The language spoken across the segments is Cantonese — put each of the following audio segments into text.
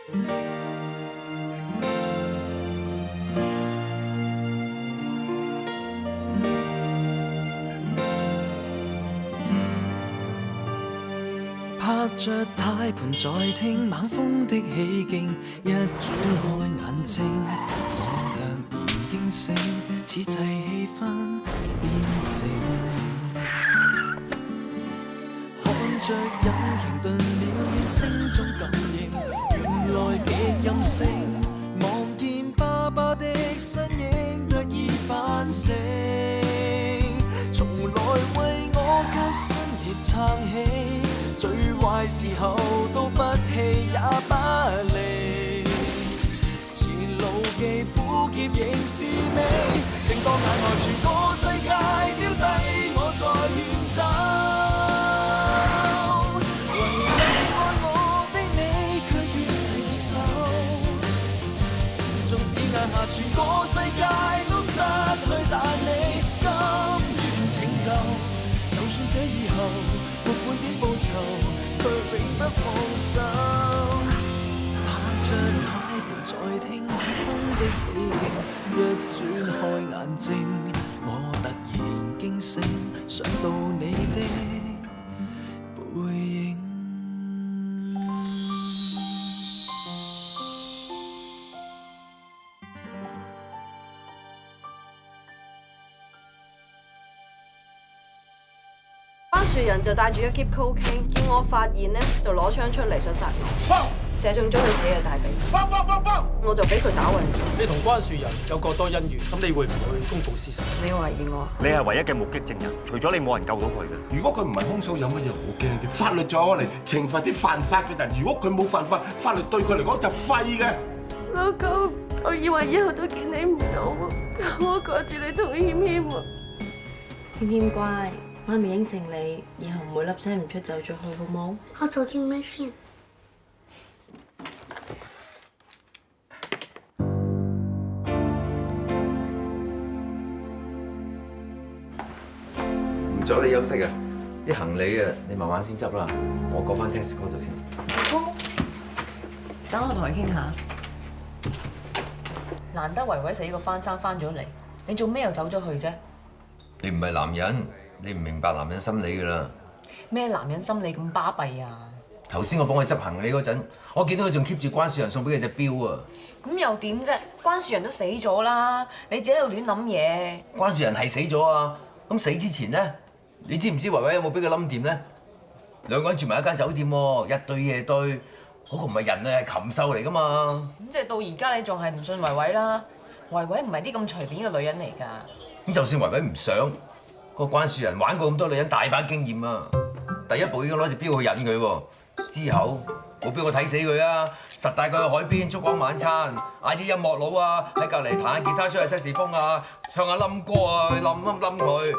拍着軚盤在聽猛風的起勁，一轉開眼睛，我突然驚醒，此際氣氛變靜。看着引擎頓了，聲中感應，原來極任性。望見爸爸的身影得以反省，從來為我吉身亦撐起。最壞時候都不棄也不離，前路既苦澀仍是美。正當眼內全個世界丟低，我在遠走。唯你愛我的你卻已承受，縱使眼下全個世界都失去，但你甘願拯救。就算這以後沒半點報酬，卻永不放手。拍着軚盤在聽晚風的起勁，一轉開眼睛，我突然驚醒，想到你的背影。樹人就帶住一篋 cocaine， 見我發現咧，就攞槍出嚟想殺我，射中咗佢自己嘅大髀，我就俾佢打暈咗。你同關樹人有過多恩怨，咁你會唔會公佈事實？你懷疑我？你係唯一嘅目擊證人，除咗你冇人救到佢嘅。如果佢唔係兇手，有乜嘢好驚啫？法律就攞嚟懲罰啲犯法嘅人，如果佢冇犯法，法律對佢嚟講就廢嘅。老公，我以為以後都見你唔到，我掛住你同謙謙啊。謙謙乖。媽咪應承你，以後唔會粒聲唔出走咗去，好冇？我做啲咩先？唔阻你休息啊！啲行李啊，你慢慢先執啦。我過翻 Tesco 度先。老公，等我同佢傾下。難得維維死個翻生翻咗嚟，你做咩又走咗去啫？你唔係男人。你唔明白男人心理㗎啦！咩男人心理咁巴閉啊？頭先我幫佢執行李嗰陣，我見到佢仲 keep 住關樹人送俾佢隻錶啊！咁又點啫？關樹人都死咗啦，你自己喺度亂諗嘢。關樹人係死咗啊！咁死之前咧，你知唔知維維有冇俾佢冧掂咧？兩個人住埋一間酒店喎，日對夜對，嗰個唔係人啊，係禽獸嚟㗎嘛！咁即係到而家你仲係唔信維維啦？維維唔係啲咁隨便嘅女人嚟㗎。咁就算維維唔想。個關樹人玩過咁多女人，大把經驗啊！第一步已經攞隻錶去引佢喎，之後冇俾我睇死佢啊！實帶佢去海邊燭光晚餐，嗌啲音樂佬啊喺隔離彈下吉他吹下西士風啊，唱下冧歌啊，去冧佢。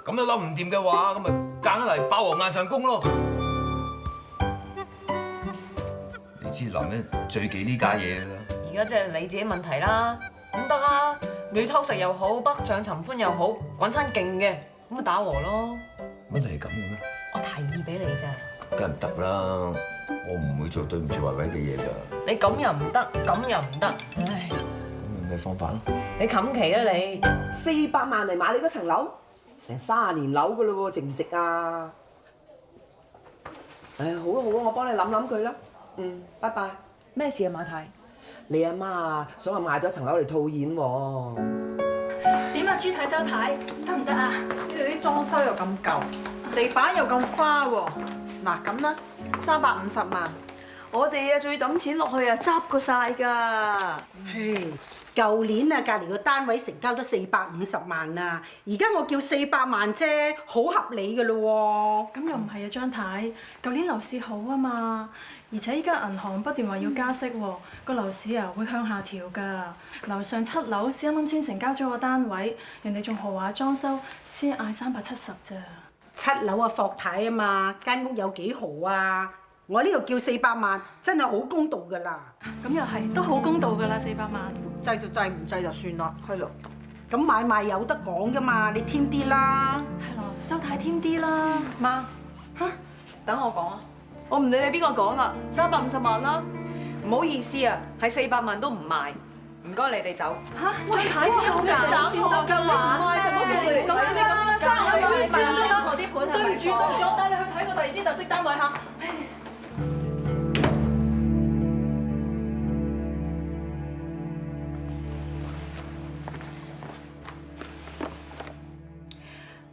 咁都冧唔掂嘅話，咁咪揀嚟霸王硬上弓咯！你知男人最忌呢家嘢㗎啦。而家即係你自己問題啦，咁得啊！你偷食又好，北上尋歡又好，滾餐勁嘅。咁咪打和咯！乜你係咁嘅咩？我提議俾你啫。梗係唔得啦！我唔會做對唔住維維嘅嘢㗎。你咁又唔得，咁又唔得，唉！咁有咩方法咧？你冚期啦你！400萬嚟買你嗰層樓，成30年樓㗎咯喎，值唔值啊？唉，好啊好啊，我幫你諗諗佢啦。拜拜。咩事啊馬太？你阿媽啊，想話買咗層樓嚟套現喎。點啊，朱太周太，得唔得啊？你哋啲裝修又咁舊，地板又咁花喎。嗱咁啦，350萬，我哋啊仲要抌錢落去啊，執過晒㗎。嘿，舊年啊，隔離個單位成交咗450萬啊，而家我叫400萬啫，好合理㗎咯喎。咁又唔係啊，張太，舊年樓市好啊嘛，而且依家銀行不斷話要加息喎，個樓市啊會向下調㗎。樓上7樓先啱啱先成交咗個單位，人哋仲豪華裝修，先嗌370咋。7樓啊，霍太啊嘛，間屋有幾豪啊？我呢度叫400萬，真係好公道㗎啦。咁又係，都好公道㗎啦，400萬。制就制，唔制就算啦，係咯。咁買賣有得講㗎嘛，你添啲啦。係咯，周太添啲啦。媽，嚇，等我講啊。我唔理你邊個講啦，350萬啦。唔好意思啊，係400萬都唔賣，唔該你哋走。嚇！喂，睇邊有搞錯㗎嘛？唔係就冇叫你嚟咁樣啦，生有啲事真係錯啲盤。對唔住，我帶你去睇過第二啲特色單位嚇。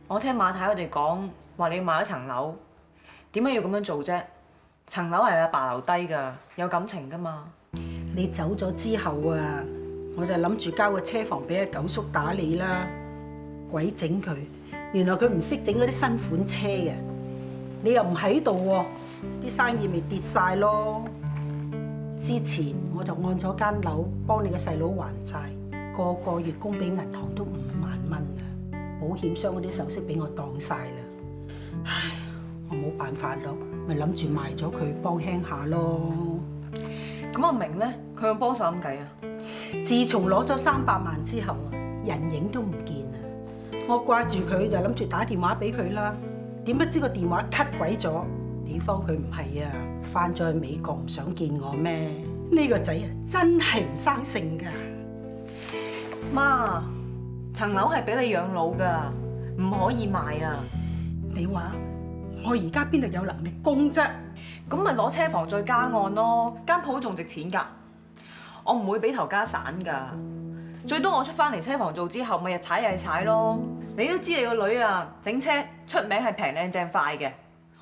我聽馬太佢哋講話，你要買一層樓，點解要咁樣做啫？層樓係阿爸留低㗎，有感情㗎嘛。你走咗之後啊，我就諗住交個車房俾阿九叔打理啦。鬼整佢，原來佢唔識整嗰啲新款車嘅。你又唔喺度喎，啲生意咪跌晒咯。之前我就按咗間樓幫你個細佬還債，個月供俾銀行都5萬蚊啊！保險箱嗰啲首飾俾我當晒啦，唉，我冇辦法咯，咪諗住賣咗佢幫輕下咯。咁阿明咧，佢有幫手咁計啊？自從攞咗300萬之後啊，人影都唔見啦。我掛住佢就諗住打電話俾佢啦，點不知個電話 cut 鬼咗。地方佢唔係啊，翻咗去美國唔想見我咩？呢個仔啊，真係唔生性㗎。媽，層樓係俾你養老㗎，唔可以賣啊！你話我而家邊度有能力供啫？咁咪攞車房再加按咯，間鋪仲值錢㗎。我唔會俾頭家散㗎，最多我出翻嚟車房做之後，咪日踩夜踩咯。你都知你個女啊，整車出名係平靚正快嘅，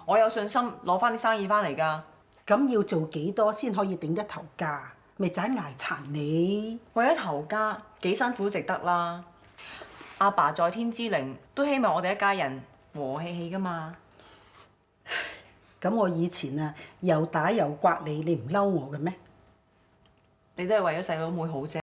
我有信心攞翻啲生意翻嚟㗎。咁要做幾多先可以頂得頭家？咪盞捱殘你？為咗頭家幾辛苦都值得啦。阿爸在天之靈都希望我哋一家人和和氣氣㗎嘛。咁我以前啊又打又刮你，你唔嬲我嘅咩？你都係為咗細佬妹好啫。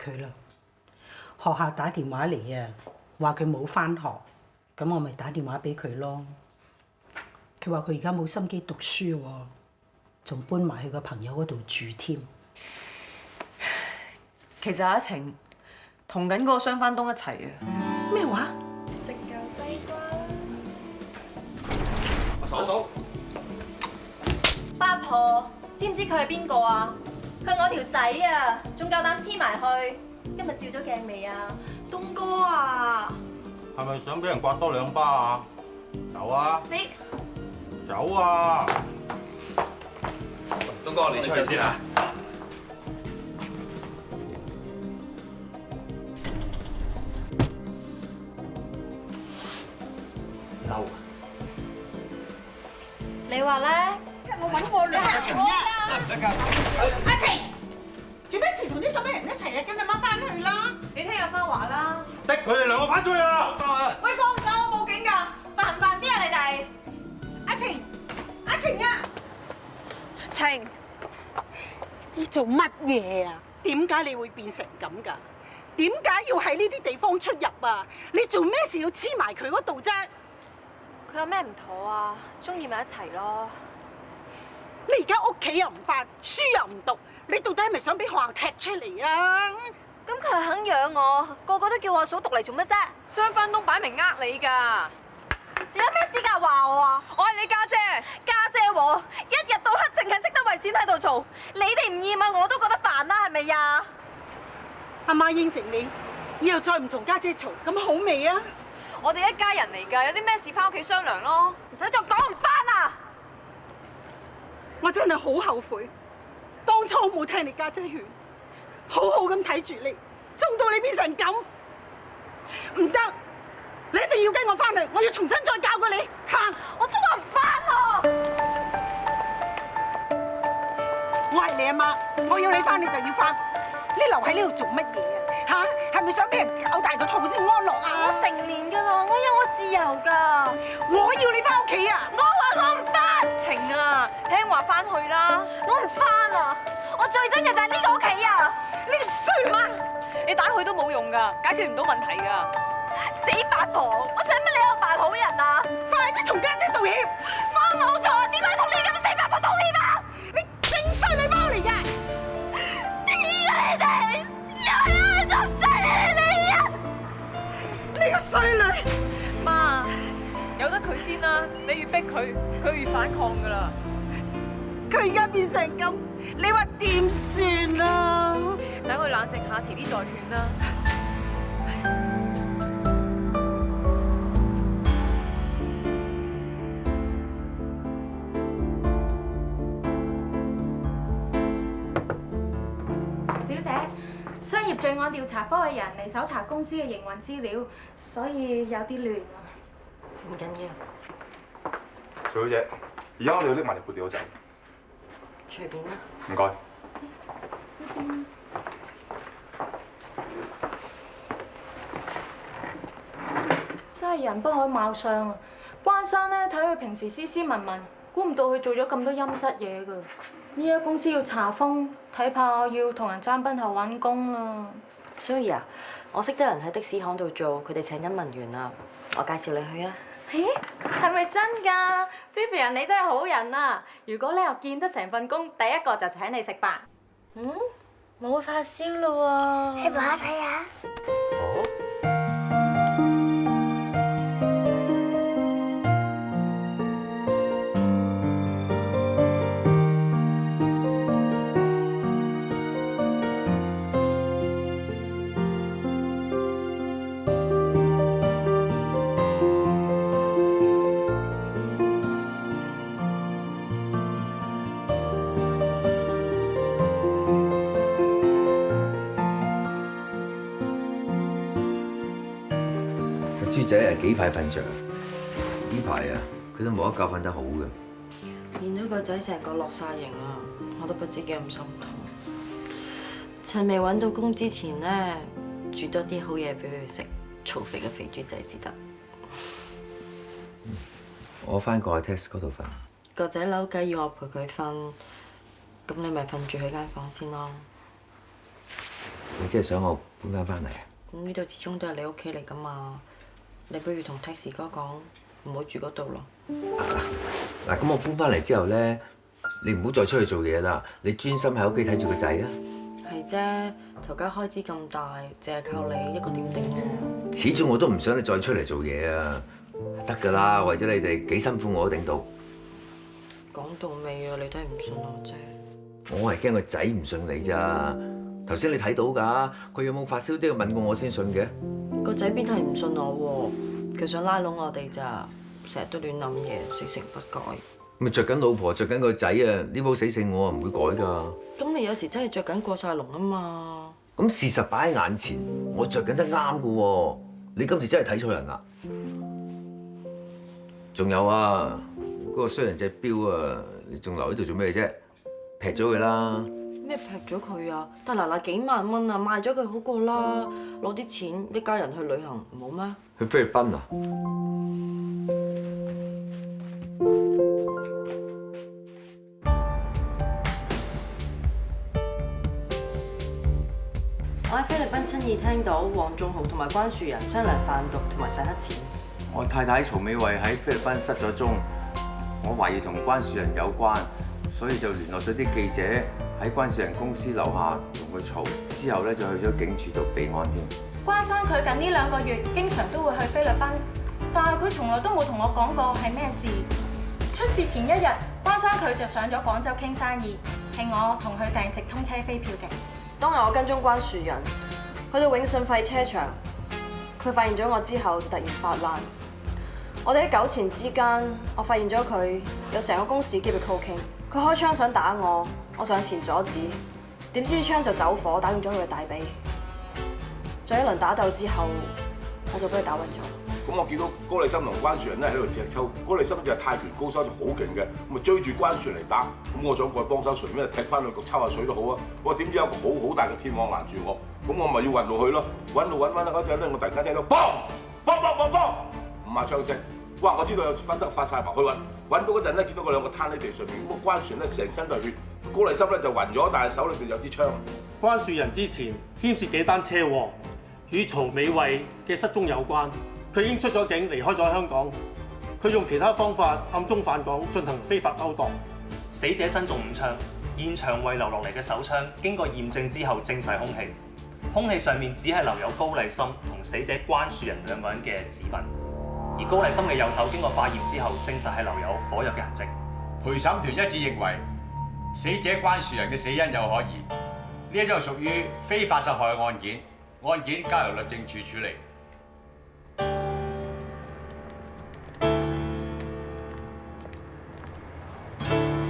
佢啦，學校打電話嚟啊，話佢冇返學，咁我咪打電話俾佢咯。佢話佢而家冇心機讀書喎，仲搬埋去個朋友嗰度住添。其實阿晴同緊嗰個雙番東一齊啊！咩話？食嚿西瓜啦！阿嫂，八婆，知唔知佢係邊個啊？佢係我條仔啊，仲夠膽黐埋去。今日照咗鏡未啊？東哥啊！係咪想俾人刮多2巴啊？走啊！你走啊！東哥，你出去先啊！嬲啊！你話咧？我揾我兩情啊！阿晴，做咩事同啲咁嘅人一齊啊？跟阿媽翻去啦！你聽阿媽話啦。逼佢哋2個翻出去啊！喂，放手，報警㗎！煩唔煩啲啊你哋？阿晴，阿晴啊！晴，你做乜嘢啊？點解你會變成咁㗎？點解要喺呢啲地方出入啊？你做咩事要黐埋佢嗰度啫？佢有咩唔妥啊？中意咪一齊咯。你而家屋企又唔返，書又唔讀，你到底係咪想俾學校踢出嚟啊？咁佢係肯養我，個個都叫我嫂讀嚟做乜啫？雙番東擺明呃你㗎。你有咩資格話我啊？我係你家姐，家姐喎，一日到黑淨係識得為錢喺度嘈，你哋唔厭啊我都覺得煩啦，係咪呀？阿媽應承你，以後再唔同家姐嘈，咁好未啊？我哋一家人嚟㗎，有啲咩事翻屋企商量咯。唔使再講唔翻啊！我真係好後悔，當初冇聽你家姐勸，好好咁睇住你，縱到你變成咁，唔得！你一定要跟我翻去，我要重新再教過你。行，我都話唔翻咯。我係你阿媽，我要你翻你就要翻，你留喺呢度做乜嘢啊？嚇，係咪想俾人搞大個肚先安樂啊？我成年㗎啦，我有我自由㗎。我要你翻屋企啊！我話我唔翻。晴啊，聽話翻去啦！我唔翻啊！我最憎嘅就係呢個屋企啊！你個衰媽！你打佢都冇用㗎，解決唔到問題㗎。死八婆！我使乜你喺度扮好人啊？快啲同家姐道歉！我冇錯，點解同你咁死八婆道歉啊？你正衰女包嚟嘅！點解你哋又要去捉仔你啊？你個衰女！媽，由得佢先啦，你越逼佢，佢越反抗㗎啦。佢而家變成咁，你話點算啊？等佢冷靜下，遲啲再勸啦。小姐，商業罪案調查科嘅人嚟搜查公司嘅營運資料，所以有啲亂啊。唔緊要，徐小姐，而家我哋要拎埋條撥料走。隨便啦。唔該。真係人不可貌相啊！關生咧睇佢平時斯斯文文，估唔到佢做咗咁多陰質嘢㗎。呢間公司要查封，睇怕要同人爭崩頭揾工啦。Zoe啊，我識得人喺的士行度做，佢哋請緊文員啊，我介紹你去啊。咦，係咪真㗎 ？Vivian 你真係好人啊！如果你又見得成份工，第一個就請你食飯。冇發燒咯喎，你幫我睇下。豬仔係幾快瞓着？呢排啊，佢都冇一覺瞓得好嘅。見到個仔成個落晒型啊，我都不知幾咁心痛。趁未揾到工之前咧，煮多啲好嘢俾佢食，嘈肥個肥豬仔至得。我翻過去 Tex 嗰度瞓。個仔扭計要我陪佢瞓，咁你咪瞓住佢間房先咯。你即係想我搬翻嚟啊？咁呢度始終都係你屋企嚟噶嘛，你不如同 Tex 哥講，唔好住嗰度咯。嗱，咁我搬翻嚟之後咧，你唔好再出去做嘢啦，你專心喺屋企睇住個仔啊。係啫，頭家開支咁大，淨係靠你一個點頂啫。始終我都唔想你再出嚟做嘢啊！得㗎啦，為咗你哋幾辛苦我都頂到。講到尾啊，你都係唔信我啫。我係驚個仔唔信你咋。頭先你睇到㗎，佢有冇發燒都要問過我先信嘅。個仔邊係唔信我喎？佢想拉攏我哋咋，成日都亂諗嘢，死性不改。咪着緊老婆，着緊個仔啊！呢鋪死性我唔會改㗎。咁你有時真係着緊過晒龍啊嘛！咁事實擺喺眼前，我着緊得啱㗎喎。你今次真係睇錯人啦！仲有啊，嗰個衰人隻錶啊，你仲留喺度做咩啫？劈咗佢啦！咩劈咗佢啊？但嗱幾萬蚊啊，賣咗佢好過啦，攞啲錢一家人去旅行唔好咩？去菲律賓啊？我喺菲律賓親耳聽到黃仲豪同埋關樹仁商量販毒同埋洗黑錢。我太太曹美慧喺菲律賓失咗蹤，我懷疑同關樹仁有關，所以就聯絡咗啲記者喺關樹仁公司樓下同佢嘈，之後咧就去咗警署度備案添。關生佢近呢2個月經常都會去菲律賓，但係佢從來都冇同我講過係咩事。出事前1日，關生佢就上咗廣州傾生意，係我同佢訂直通車飛票嘅。當日我跟蹤關樹仁去到永信廢車場，佢發現咗我之後就突然發難。我哋喺糾纏之間，我發現咗佢有成個公司喼嘅 cocaine。佢開槍想打我，我上前阻止，點知槍就走火，打中咗佢嘅大髀。在一輪打鬥之後，我就俾佢打暈咗。咁我見到高麗參同關樹人咧喺度隻抽，高麗參就係泰拳高手，就好勁嘅，咁啊追住關樹人嚟打，咁我想過去幫手，隨便踢翻兩腳抽下水都好啊！我點知有個好大嘅天網攔住我，咁我咪要運到去咯，揾啦嗰陣咧，我突然間聽到砰5下槍聲，哇！我知道有發晒埋去揾到嗰陣咧，見到嗰兩個攤喺地上面，咁關樹人咧成身都係血，高麗參咧就暈咗，但係手裏邊有支槍。關樹人之前牽涉幾單車禍，與曹美惠嘅失蹤有關。佢已經出咗境，離開咗香港。佢用其他方法暗中返港進行非法勾當。死者身中5槍，現場遺留落嚟嘅手槍經過驗證之後證實兇器。兇器上面只係留有高麗參同死者關樹人兩個人嘅指紋，而高麗參嘅右手經過化驗之後證實係留有火藥嘅痕跡。陪審團一致認為死者關樹人嘅死因有可疑，呢一宗屬於非法殺害案件，案件交由律政處處理。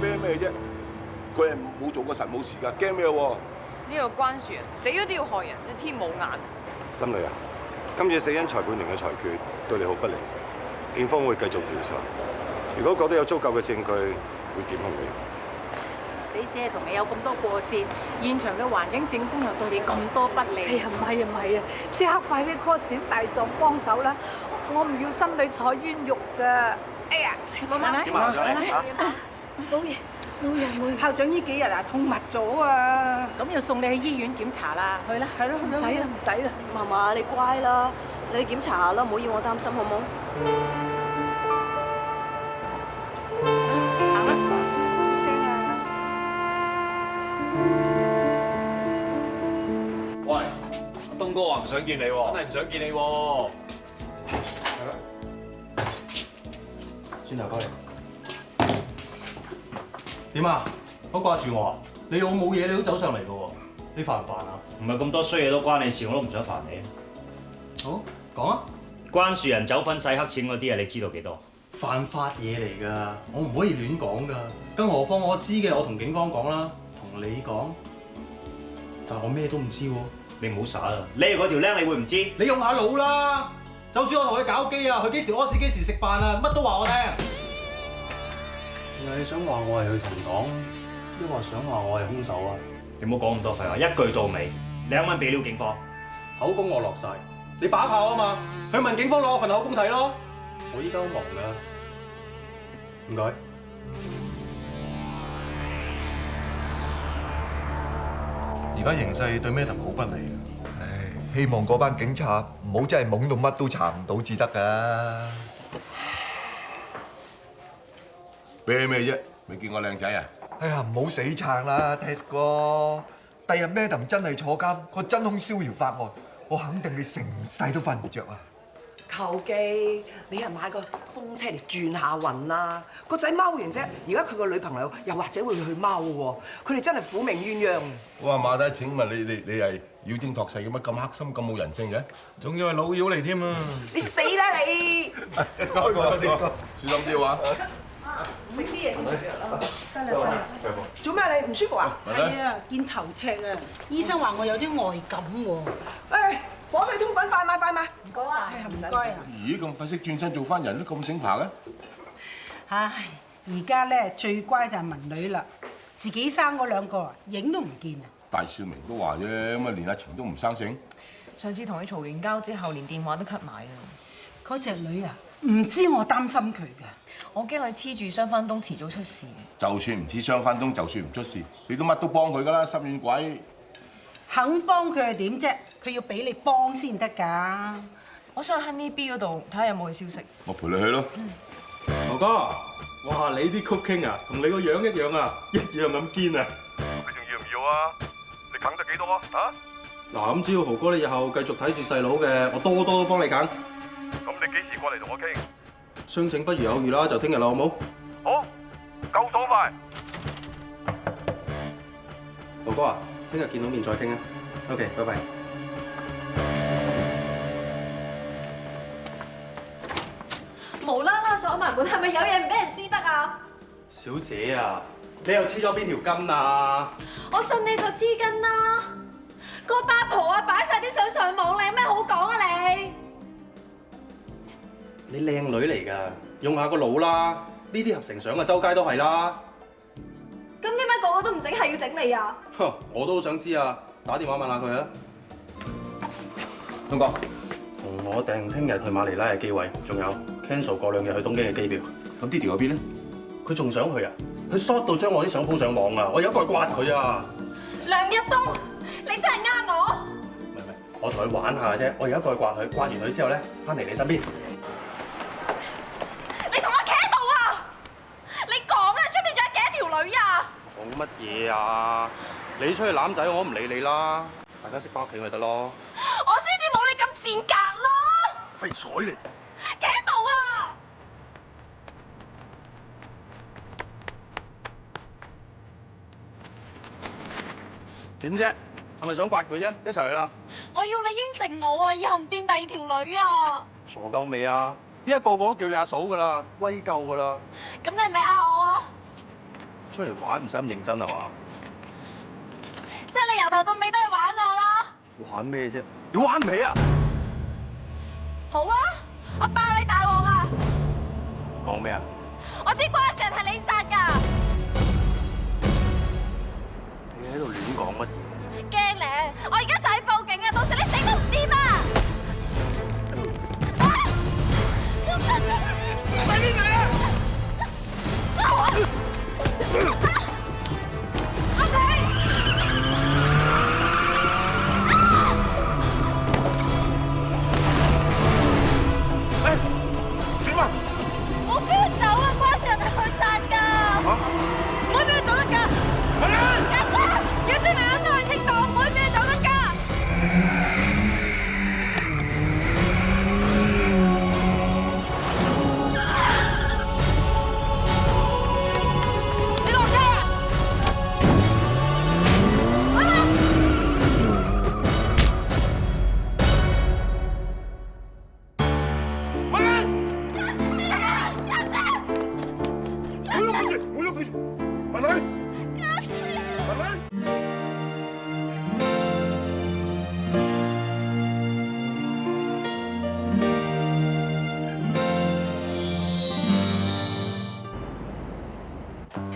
驚咩啫？佢係冇做過實冇事㗎，驚咩喎？呢個關樹人死咗都要害人，一天冇眼。心女啊，今次死因裁判庭嘅裁決對你好不利，警方會繼續調查。如果覺得有足夠嘅證據，會檢控你。死者同你有咁多過節，現場嘅環境證供又對你咁多不利。哎呀，唔係啊，即刻快啲 call 閃大狀幫手啦！我唔要心裏坐冤獄㗎。哎呀，媽媽，點啊？老爺，校長呢幾日啊痛密咗啊！咁要送你去醫院檢查啦，去啦。係咯，唔使啦。嫲嫲，你乖啦，你去檢查下啦，唔好要我擔心，好唔好？喂，東哥話唔想見你喎，真係唔想見你喎。轉頭過嚟。點啊？好掛住我啊？你老母嘢你都走上嚟嘅喎，你煩唔煩啊？唔係咁多衰嘢都關你事，我都唔想煩你。好，講啊！關樹人走粉洗黑錢嗰啲啊，你知道幾多？犯法嘢嚟㗎，我唔可以亂講㗎。更何況我知嘅，我同警方講啦，同你講，但係我咩都唔知喎。你唔好耍啦！你係嗰條僆，你會唔知？你用下腦啦！就算我同佢搞基啊，佢幾時屙屎幾時食飯啊，乜都話我聽。你想話我係佢同黨，抑或想話我係兇手啊？你唔好講咁多廢話，一句到尾。你啱啱俾料警方，口供我落晒，你把炮啊嘛，去問警方攞我份口供睇咯。我依家好忙㗎，唔該。而家形勢對 Madam 好不利啊！唉，希望嗰班警察唔好真係懵到乜都查唔到至得㗎。啤咩啫？未見過靚仔啊？哎呀，唔好死撐啦 ，Test 哥。第日 Madam 真係坐監，個真兇逍遙法外，我肯定你成世都瞓唔着啊！求記，你係買個風車嚟轉下運啦。個仔踎完啫，而家佢個女朋友又或者會去踎喎。佢哋真係苦命鴛鴦。哇，馬仔，請問你係妖精託世嘅乜？咁黑心咁冇人性嘅？仲要係老妖嚟添啊！你死啦你！Let's go，開先，小心啲啊！食啲嘢先食藥啦。得啦。做咩你唔舒服啊？係啊，見頭赤啊，醫生話我有啲外感喎。誒，火腿通粉快買快買。唔該晒，唔該啊。咦，咁快識轉身做翻人都咁醒爬嘅？唉，而家咧最乖就係文女啦，自己生嗰兩個影都唔見啊。大少明都話啫，咁啊連阿晴都唔生性。上次同佢嘈完交之後，連電話都 cut 埋啊！嗰隻女啊，唔知我擔心佢㗎。我驚佢黐住雙翻東，遲早出事。就算唔知雙翻東，就算唔出事，你都乜都幫佢㗎啦，心軟鬼。肯幫佢係點啫？佢要俾你幫先得㗎。我想去 Honey B 嗰度睇下有冇佢消息。我陪你去咯。牛哥，哇！你啲 cooking 啊，同你個樣一樣啊，一樣咁堅啊！你仲要唔要啊？你啃得幾多啊？嗱，咁只要豪哥你日後繼續睇住細佬嘅，我多都幫你揀。咁你幾時過嚟同我傾？相請不如有餘啦，就聽日啦，好冇？好，夠爽快。豪哥啊，聽日見到面再傾啊。OK， 拜拜。無啦啦鎖埋門，係咪有嘢唔俾人知得啊？小姐啊，你又黐咗邊條筋啊？我信你就黐筋啦。個八婆啊，擺晒啲相上網，你有咩好講啊你？你靚女嚟㗎，用下個腦啦。呢啲合成相啊，周街都係啦。咁點解個個都唔整，係要整你啊？哼，我都好想知啊，打電話問下佢啊。東哥，同我訂聽日去馬尼拉嘅機位，仲有 cancel 過2日去東京嘅機票。咁啲條嗰邊咧？佢仲想去啊？佢 short 到將我啲相鋪上網啊！我有一個去刮佢啊！梁日東，你真係呃我！我同佢玩下啫，我而家過去刮佢，刮完佢之後咧，翻嚟你身邊。你同我企喺度啊！你講啊，出面仲有幾多條女啊？講乜嘢啊？你出去攬仔，我唔理你啦。大家識翻屋企咪得咯。我先至冇你咁賤格咯！廢材嚟！企喺度啊！點啫？係咪想刮佢啫？一齊去啦！我要你應承我啊，以後唔掂第2條女啊！傻夠未啊？依家個個都叫你阿嫂噶啦，威夠噶啦。咁你係咪呃我啊？出嚟玩唔使咁認真係嘛？即係你由頭到尾都係玩我啦！玩咩啫？你玩唔起啊？好啊，我爆你大鑊啊！講咩啊？我知關樹人係你殺㗎！你喺度亂講乜嘢？驚咧！我而家就去報警啊！到時你死都唔掂啊！快啲嚟啊！點啊？我邊度走啊？關樹人係佢殺㗎！唔可以俾佢走得㗎！家姐，要知明我收去清檔，唔可以俾佢走得㗎！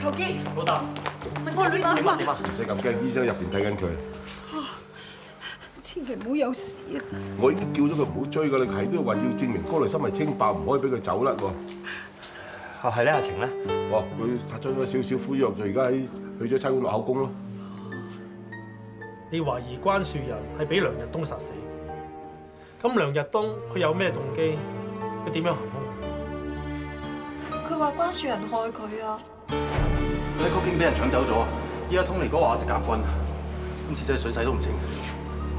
求基，老豆，我女點啊？唔使咁驚，醫生入邊睇緊佢。千祈唔好有事啊！我已經叫咗佢唔好追㗎啦，係都要話要證明哥利心係清白，唔可以俾佢走甩喎。啊，係咧，阿晴咧？哦，佢擦咗少少灰藥，就而家去咗差館落口供咯。你懷疑關樹人係俾梁日東殺死，咁梁日東佢有咩動機？佢點樣行兇？佢話關樹人害佢啊！喺曲徑俾人搶走咗，依家通尼哥話我食夾棍，今次真係水洗都唔清。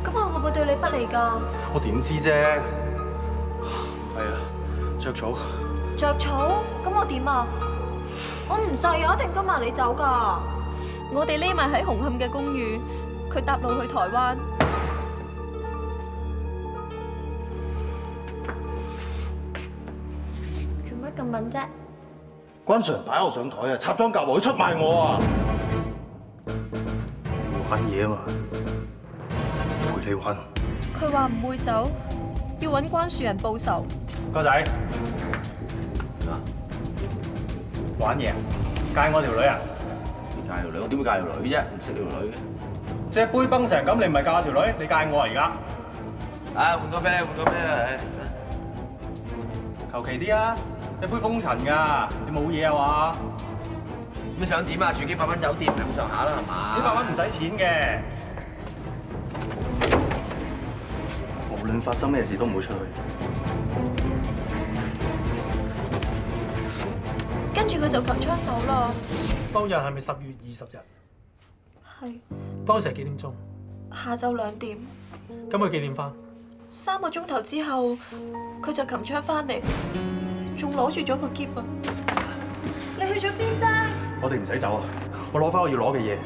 咁我會唔會對你不利㗎？我點知啫？係啊，著草。着草？咁我點啊？我唔制啊！一定跟埋你走㗎。我哋匿埋喺紅磡嘅公寓，佢搭路去台灣。做乜咁敏啫？關上擺我上台啊！插贓夾喎，佢出賣我啊！玩嘢啊嘛，陪你玩。佢話唔會走，要揾關樹人報仇。哥仔，玩嘢？戒我條女啊？你戒條女？我點會戒條女啫？唔識條女嘅。隻杯崩成咁，你唔係戒我條女，你戒我啊而家？啊，換個啤啦，換個啤啦，唉。求其啲啊！隻杯封塵㗎，你冇嘢啊嘛？咁想點啊？住幾百蚊酒店咁上下啦，係嘛？幾百蚊唔使錢嘅，無論發生咩事都唔會出去。跟住佢就擒槍走啦。當日係咪10月20日？係。當時係幾點鐘？下晝2點。咁佢幾點翻？3個鐘頭之後，佢就擒槍翻嚟，仲攞住咗個篋啊！你去咗邊啫？我哋唔使走啊！我攞翻我要攞嘅嘢。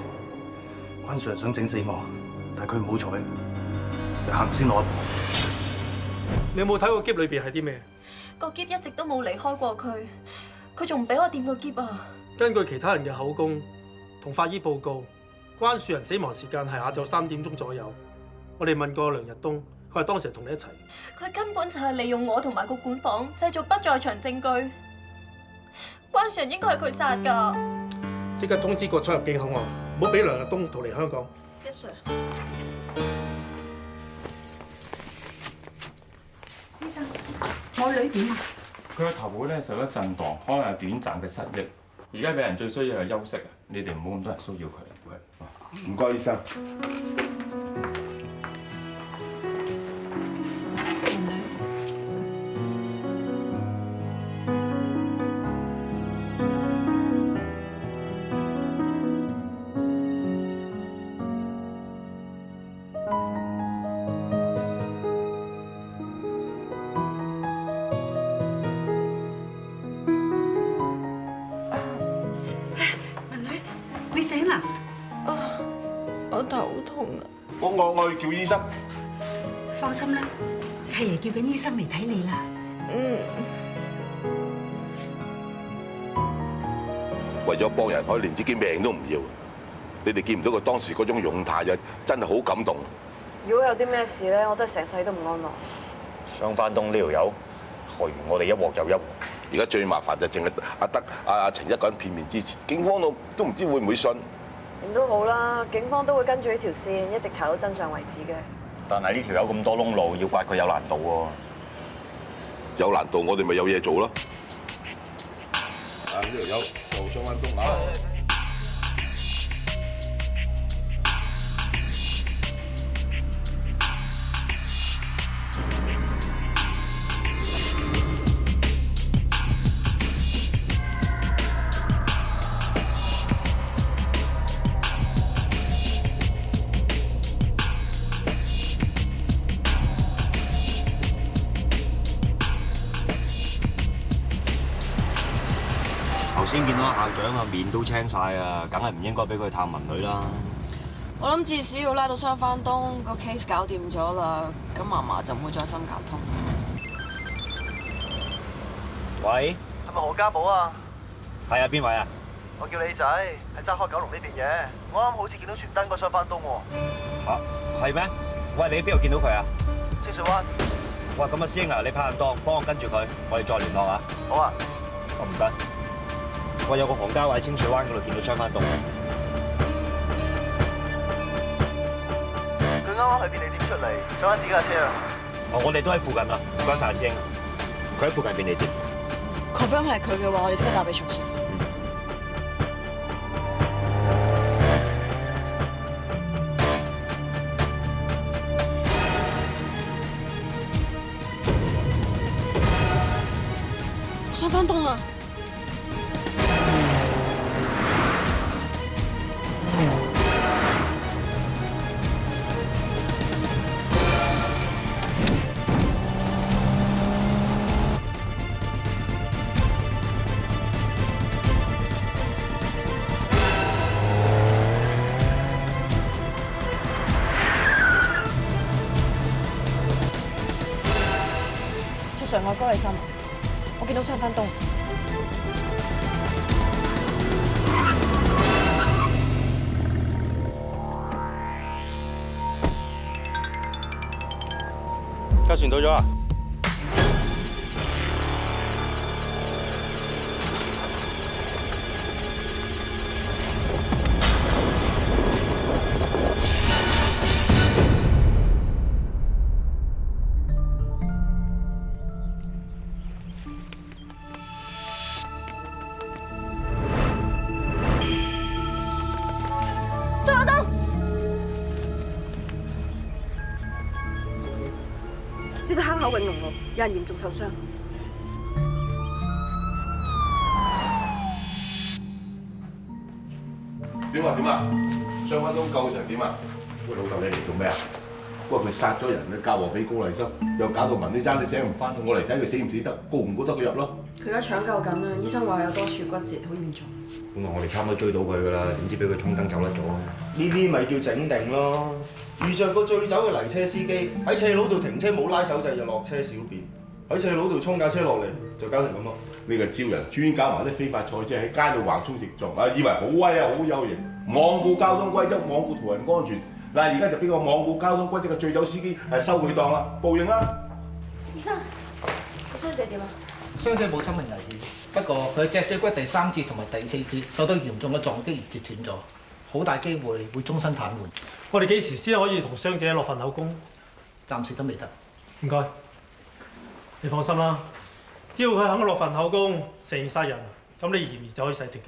關 Sir 想整死我，但係佢唔好彩，佢行先攞一步。你有冇睇過篋裏邊係啲咩？個篋一直都冇離開過佢，佢仲唔俾我掂個篋啊！根據其他人嘅口供同法醫報告，關樹人死亡時間係下晝3點鐘左右。我哋問過梁日東，佢係當時同你一齊。佢根本就係利用我同埋個管房製造不在場證據。關樹人應該係佢殺㗎。即刻通知個出入境口岸，唔好俾梁日東逃離香港。Yes sir。醫生，我女點啊？佢個頭部咧受咗震盪，可能係短暫嘅失憶。而家俾人最需要係休息啊！你哋唔好咁多人騷擾佢。唔該，醫生。你醒啦？我頭好痛啊！我去叫醫生。放心啦，契爺叫緊醫生嚟睇你啦。為咗幫人，可以連自己命都唔要。你哋見唔到佢當時嗰種勇態，就真係好感動。如果有啲咩事咧，我真係成世都唔安樂。上翻東呢條友害完我哋一鑊又一鑊。而家最麻煩就淨係阿德、阿程一個人片面之詞，警方都唔知會唔會信。點都好啦，警方都會跟住呢條線，一直查到真相為止嘅。但係呢條友咁多窿路，要刮佢有難度喎。有難度，我哋咪有嘢做咯。啊！呢條友又上翻東啊！頭先見到校長啊，面都青晒啊，梗係唔應該俾佢探文女啦。我諗至少要拉到雙番東個 case 搞掂咗啦，咁嫲嫲就唔會再心絞痛。喂，係咪何家寶啊？係啊，邊位啊？我叫李仔，係揸開九龍呢邊嘅。我啱好似見到傳單嗰雙番東喎。嚇，係咩？喂，你喺邊度見到佢啊？清水灣。喂，咁啊，師兄啊，你拍檔幫我跟住佢，我哋再聯絡啊。好啊。唔該。喂，有個行家喺清水灣嗰度見到雙番東。佢啱啱喺便利店出嚟，上翻自己架車啊。哦，我哋都喺附近啊，唔該晒師兄。佢喺附近便利店。confirm 係佢嘅話，我哋即刻打俾曹 Sir。雙番東啊！Sir， 我高麗琛，我見到雙番東。架船到咗啊！呢度坑口永隆路，有人嚴重受傷。點啊？雙番東救成點啊？喂，老豆你嚟做咩啊？喂，佢殺咗人，你交禍俾高麗琛，又搞到文女爭你醒唔翻，我嚟睇佢死唔死得，告唔告得佢入咯？佢而家搶救緊啊！醫生話有多處骨折，好嚴重。本來我哋差唔多追到佢噶啦，點知俾佢衝燈走甩咗。呢啲咪叫整定咯。遇着個醉酒嘅泥車司機喺斜路度停車冇拉手掣就落車小便，喺斜路度衝架車落嚟就搞成咁咯。呢個招人專搞埋啲非法賽車喺街度橫衝直撞，啊以為好威啊好有型，罔顧交通規則，罔顧途人安全，嗱，而家就俾個罔顧交通規則嘅醉酒司機收佢檔啦，報應啦！醫生，個傷者點啊？傷者冇生命危險，不過佢脊椎骨第3節同埋第4節受到嚴重嘅撞擊而截斷咗，好大機會會終身癱瘓。我哋幾時先可以同傷者落份口供？暫時都未得。唔該，你放心啦，只要佢肯落份口供，承認殺人，咁你嫌疑就可以洗脫嘅。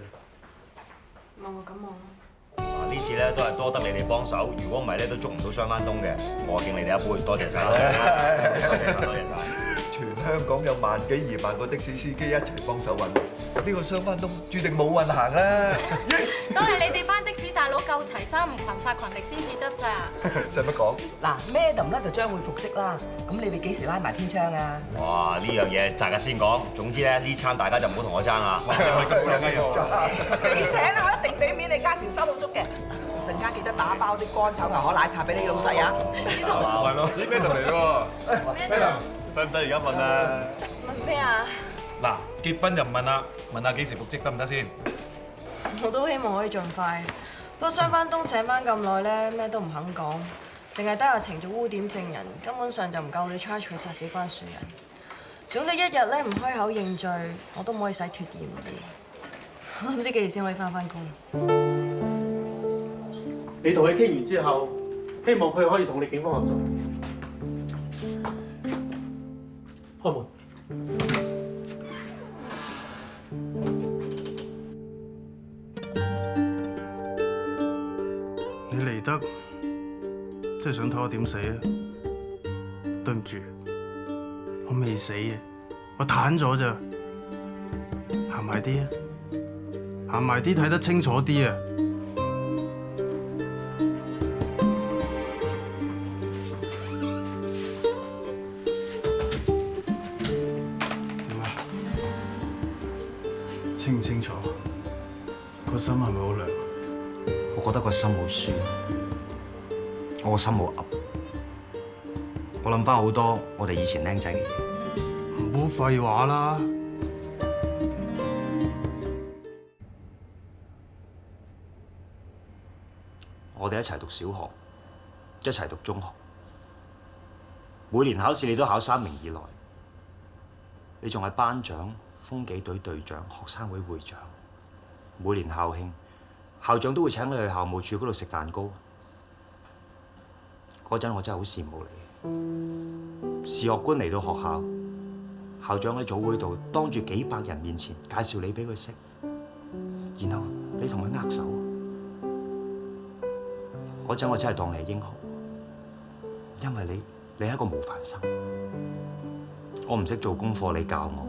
咁我。呢次咧都係多得你哋幫手，如果唔係咧都捉唔到雙番東嘅。我敬你哋一杯，多謝晒。多謝晒。全香港有1幾2萬個的士司機一齊幫手揾，呢個雙番東注定冇運行啦。都係你哋班的士大佬夠齊心，群策群力先至得咋。使乜講？嗱 ，Madam 咧就將會復職啦。咁你哋幾時拉埋天窗啊？哇！呢樣嘢擇日先講。總之咧，呢餐大家就唔好同我爭啊！你請啊，我一定俾面你，價錢收到足嘅。陣間記得打包啲乾炒牛河奶茶俾你老細啊！係咯，咦 Madam 嚟喎 ，Madam 使唔使而家問啊？問咩啊？嗱，結婚就唔問啦，問下幾時復職得唔得先？我都希望可以盡快，不過雙番東請翻咁耐咧，咩都唔肯講，淨係得阿程做污點證人，根本上就唔夠你 charge 佢殺死關樹人。總之一日咧唔開口認罪，我都唔可以洗脫嫌疑。我都唔知幾時先可以翻工。你同佢傾完之後，希望佢可以同你警方合作。開門。你嚟得，真係想睇我點死啊？對唔住，我未死啊，我癱咗咋。行埋啲啊，行埋啲睇得清楚啲啊！清唔清楚？個心係咪好涼？我覺得個心好酸，我個心好噏。我諗翻好多我哋以前僆仔嘅嘢。唔好廢話啦！我哋一齊讀小學，一齊讀中學。每年考試你都考3名以內，你仲係班長、風紀隊隊長、學生會會長。每年校慶，校長都會請你去校務處嗰度食蛋糕。嗰陣我真係好羨慕你。視學官嚟到學校，校長喺早會度當住幾百人面前介紹你俾佢識，然後你同佢握手。嗰陣我真係當你係英雄，因為你係一個模範生。我唔識做功課，你教我。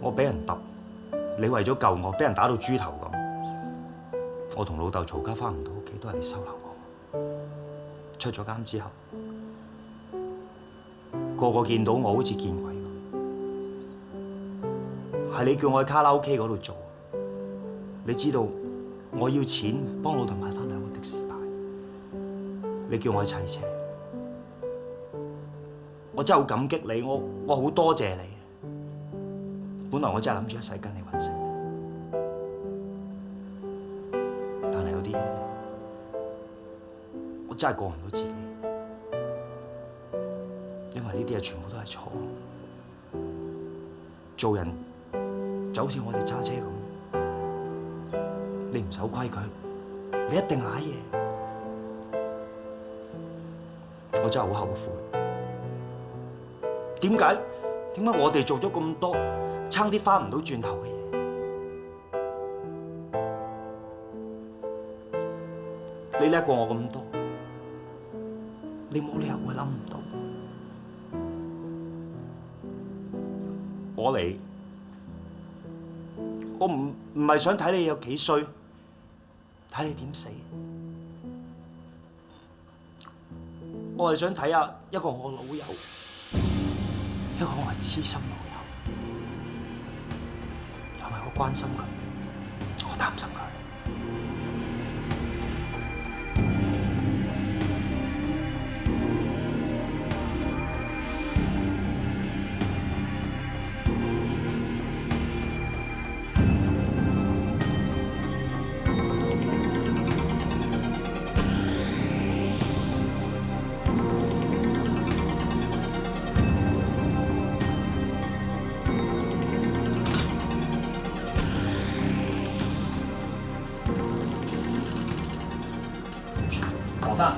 我俾人揼，你為咗救我，俾人打到豬頭咁。我同老豆嘈交，翻唔到屋企，都係你收留我。出咗監之後，個個見到我好似見鬼咁。係你叫我去卡拉 OK 嗰度做，你知道我要錢幫老豆買翻2個的士牌，你叫我去砌車，我真係好感激你，我好多謝你。本來我真係諗住一世跟你搵食，但係有啲嘢我真係過唔到自己，因為呢啲嘢全部都係錯。做人就好似我哋揸車咁，你唔守規矩，你一定瀨嘢。我真係好後悔，點解我哋做咗咁多差啲翻唔到轉頭嘅嘢？你叻過我咁多，你冇理由會諗唔到。我嚟，我唔係想睇你有幾衰，睇你點死。我係想睇下一個我老友，一個我係痴心老友，因為我關心佢，我擔心佢。黃生，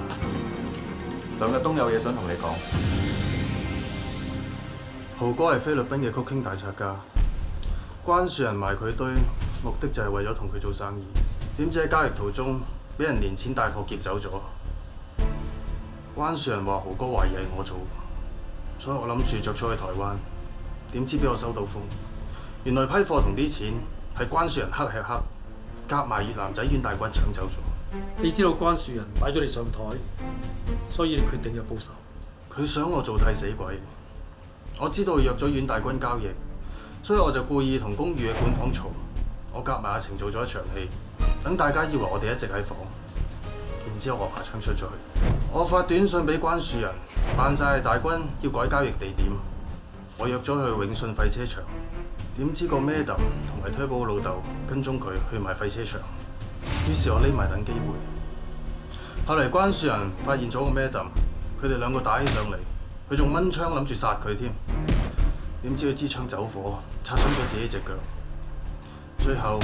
梁日東有嘢想同你講。豪哥係菲律賓嘅曲傾大拆家，關樹人埋佢堆，目的就係為咗同佢做生意。點知喺交易途中，俾人連錢帶貨劫走咗。關樹人話豪哥懷疑係我做，所以我諗住着草去台灣，點知俾我收到風。原來批貨同啲錢係關樹人黑吃黑，夾埋越南仔阮大軍搶走咗。你知道關樹人擺咗你上台，所以你決定要報仇。佢想我做替死鬼。我知道佢約咗阮大軍交易，所以我就故意同公寓嘅管房嘈。我夾埋阿晴做咗一場戲，等大家以為我哋一直喺房。然之後我爬窗出咗去。我發短信俾關樹人，扮晒係大軍要改交易地點。我約咗去永信廢車場，點知個 Madam 同埋 Turbo 老豆跟蹤佢去埋廢車場。於是我匿埋等機會。後嚟關樹人發現咗個 Madam， 佢哋兩個打起上嚟，佢仲掹槍諗住殺佢添。點知佢支槍走火，擦傷咗自己隻腳。最後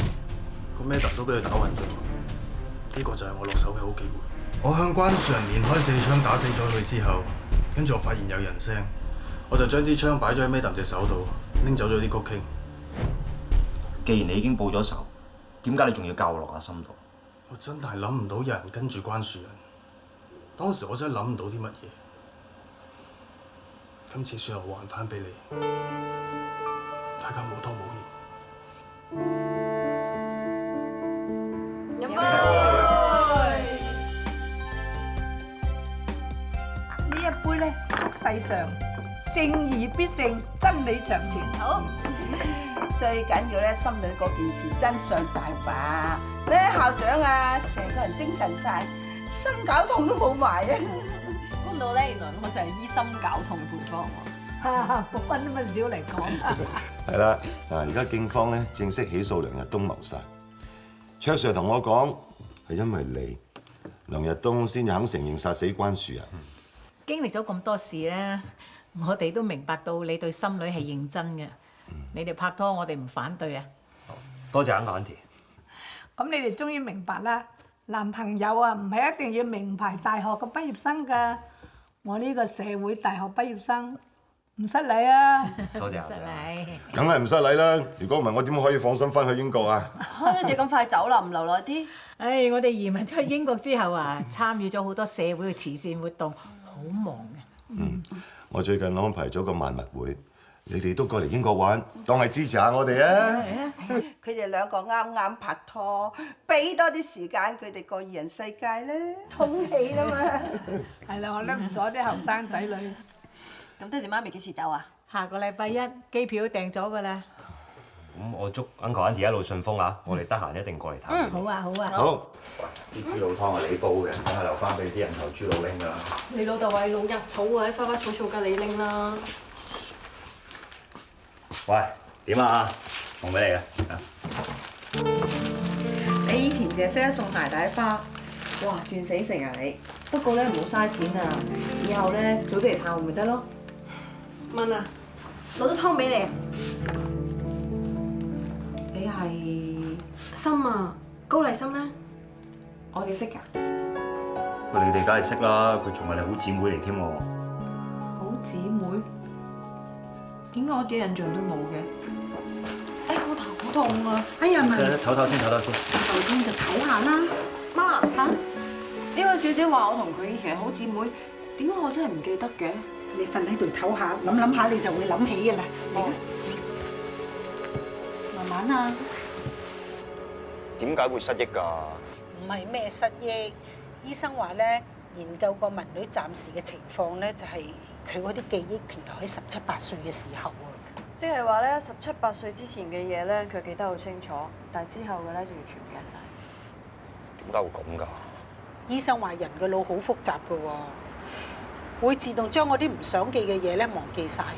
個 Madam 都俾佢打暈咗。呢個就係我落手嘅好機會。我向關樹人連開4槍打死咗佢之後，跟住我發現有人聲，我就將支槍擺咗喺 Madam 隻手度，拎走咗啲曲傾。既然你已經報咗仇，點解你仲要教我落下心度？我真係諗唔到有人跟住關樹人，當時我真係諗唔到啲乜嘢。今次算我還翻俾你，大家冇拖冇欠。飲杯！呢一杯咧，世上正義必勝，真理長存。好，最緊要咧，心裏嗰件事真相大白。咧校長啊，成個人精神晒，心絞痛都冇埋啊！估唔到咧，原來我就係醫心絞痛嘅配方喎。冇分咁少嚟講。係啦，嗱，而家警方咧正式起訴梁日東謀殺。卓 Sir 同我講，係因為你梁日東先至肯承認殺死關樹人。經歷咗咁多事咧，我哋都明白到你對心女係認真嘅。你哋拍拖，我哋唔反對啊！多謝Auntie。咁你哋終於明白啦，男朋友啊唔係一定要名牌大學嘅畢業生㗎。我呢個社會大學畢業生唔失禮啊！多謝。唔失禮。梗係唔失禮啦！如果唔係，我點可以放心翻去英國啊？你哋咁快走啦，唔留耐啲？唉，我哋移民咗去英國之後啊，參與咗好多社會嘅慈善活動，好忙嘅。我最近安排咗個萬物會，你哋都過嚟英國玩，當係支持下我哋啊！佢哋兩個啱啱拍拖，俾多啲時間佢哋過二人世界咧，通氣啦嘛。係啦，我叻唔咗啲後生仔女。咁爹哋媽咪幾時走啊？下個禮拜1機票都訂咗㗎啦。咁我祝Auntie 一路順風啊！我哋得閒一定過嚟睇。好啊，好啊。好。啲豬腦湯係你煲嘅，梗係留翻俾啲人頭豬腦拎㗎啦。你老豆話你老入草啊，啲花花草草㗎，你拎啦。喂，點啊？送俾你嘅。你以前淨係識得送大大花，哇轉死成啊你！不過咧唔好嘥錢啊，以後咧早啲嚟探我咪得咯。問啊，攞咗湯俾你。你係心啊，高麗心咧？我哋識㗎。喂，你哋梗係識啦，佢仲係你好姊妹嚟添喎。好姊妹？點解我啲印象都冇嘅？哎呀，我頭好痛啊！哎呀，咪唞唞先，唞唞先。頭痛就睇下啦。媽嚇，呢位小姐話我同佢以前係好姊妹，點解我真係唔記得嘅？你瞓喺度唞下，諗下你就會諗起㗎啦。慢慢啊。點解會失憶㗎？唔係咩失憶，醫生話咧，研究個文女暫時嘅情況咧，就係佢嗰啲記憶停留喺17、18歲嘅時候啊。即係話咧，17、18歲之前嘅嘢咧，佢記得好清楚，但係之後嘅咧就完全唔記得晒。點解會咁㗎？醫生話人嘅腦好複雜㗎喎，會自動將嗰啲唔想記嘅嘢咧忘記晒嘅。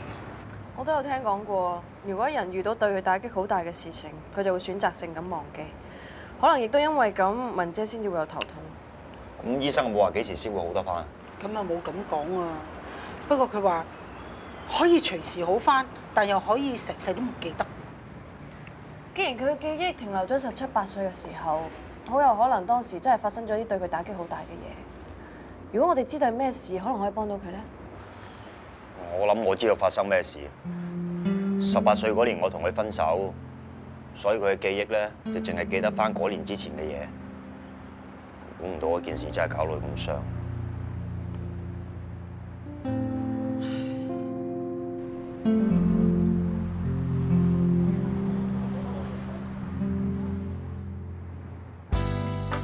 我都有聽講過，如果人遇到對佢打擊好大嘅事情，佢就會選擇性咁忘記。可能亦都因為咁，文姐先至會有頭痛。咁醫生有冇話幾時先會好得翻？咁啊冇咁講啊，不過佢話可以隨時好翻，但又可以成世都唔記得。既然佢嘅記憶停留咗17、18歲嘅時候，好有可能當時真係發生咗啲對佢打擊好大嘅嘢。如果我哋知道係咩事，可能可以幫到佢咧。我諗我知道發生咩事。18歲嗰年我同佢分手，所以佢嘅記憶咧就淨係記得翻嗰年之前嘅嘢。估唔到嗰件事真係搞到佢咁傷。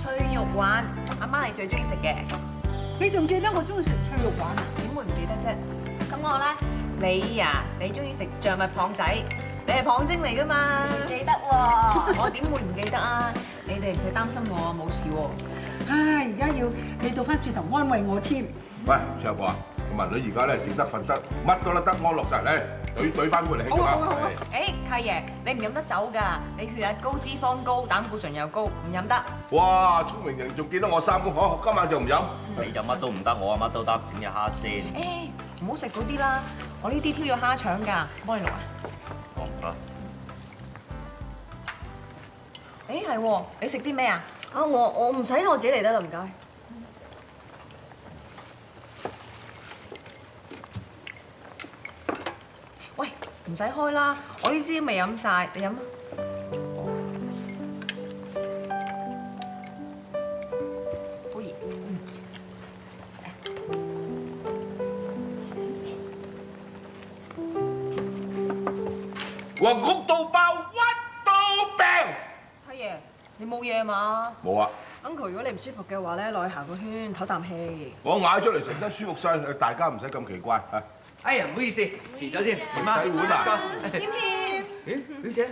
脆肉丸，阿媽你最中意食嘅。你仲記得我中意食脆肉丸啊？點會唔記得啫？咁我咧？你呀，你中意食象拔蚌仔，你係蚌精嚟噶嘛？唔記得喎。我點會唔記得啊？你哋唔使擔心我，冇事喎。唉，而家要你倒翻轉頭安慰我添。喂，四阿婆啊，個文女而家咧食得瞓得，乜都得，安樂晒咧，懟翻過嚟慶祝下。誒，契爺，你唔飲得酒㗎，你血壓高、脂肪高、膽固醇又高，唔飲得。哇，聰明人仲記得我3公婆，今晚就唔飲。你就乜都唔得，我乜都得，整隻蝦先。誒，唔好食嗰啲啦，我呢啲挑咗蝦腸㗎，幫你攞啊。好。誒係喎，你食啲咩啊？啊，我唔使，我自己嚟得啦，唔該。喂，唔使開啦，我呢支未飲晒，你飲啊。好熱。話谷到爆，屈到病。契爺，你冇嘢嘛？冇啊。Uncle，如果你唔舒服嘅話咧，落去行個圈，唞啖氣。我嗌出嚟成身舒服晒，大家唔使咁奇怪嚇。哎呀，唔好意思，遲咗先。點啊？洗碗啊！謙謙，咦，表姐，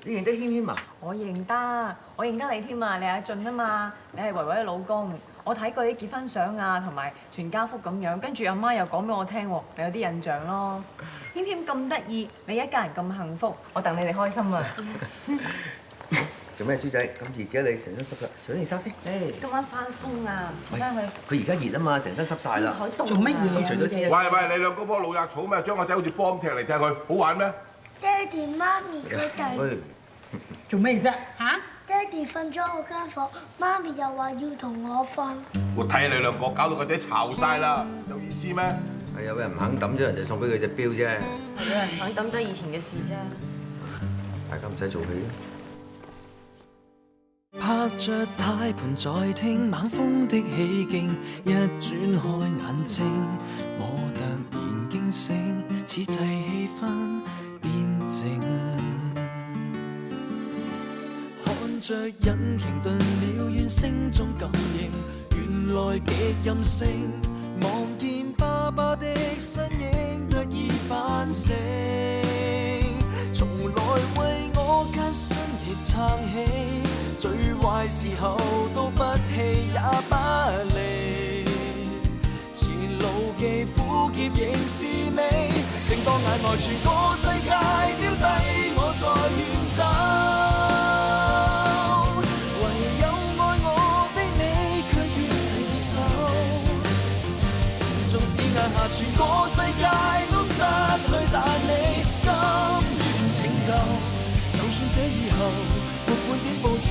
你認得謙謙啊？我認得你添啊！你係阿俊啊嘛，你係維維嘅老公。我睇過啲結婚相啊，同埋全家福咁樣，跟住阿媽又講俾我聽喎，你有啲印象咯。謙謙咁得意，你一家人咁幸福，我戥你哋開心啊！做咩豬仔咁熱嘅？你成身濕啦，除件衫先。今晚翻風啊，翻去。佢而家熱啊嘛，成身濕晒啦。做乜嘢？咁除咗先。喂，你兩個波老廿草咩？將個仔好似波咁踢嚟踢去，好玩咩？爹哋媽咪佢哋做咩啫？嚇？爹哋瞓咗我間房，媽咪又話要同我瞓。我睇你兩個搞到個仔嘈晒啦，有意思咩？係有人唔肯抌咗人哋送俾佢隻錶啫。係有人肯抌低以前嘅事啫。大家唔使做戲。拍着軚盤在聽猛風的起勁，一轉開眼睛，我突然驚醒，此際氣氛變靜。看着引擎頓了，怨聲中感應，原來極任性。望見爸爸的身影，得以反省，從來為我艱辛亦撐起。最壞時候都不棄也不離，前路既苦澀仍是美。正當眼內全個世界丟低，我在遠走，唯有愛我的你卻願承受。縱使眼下全個世界都失去，但你甘願拯救。就算這以後沒半點報酬。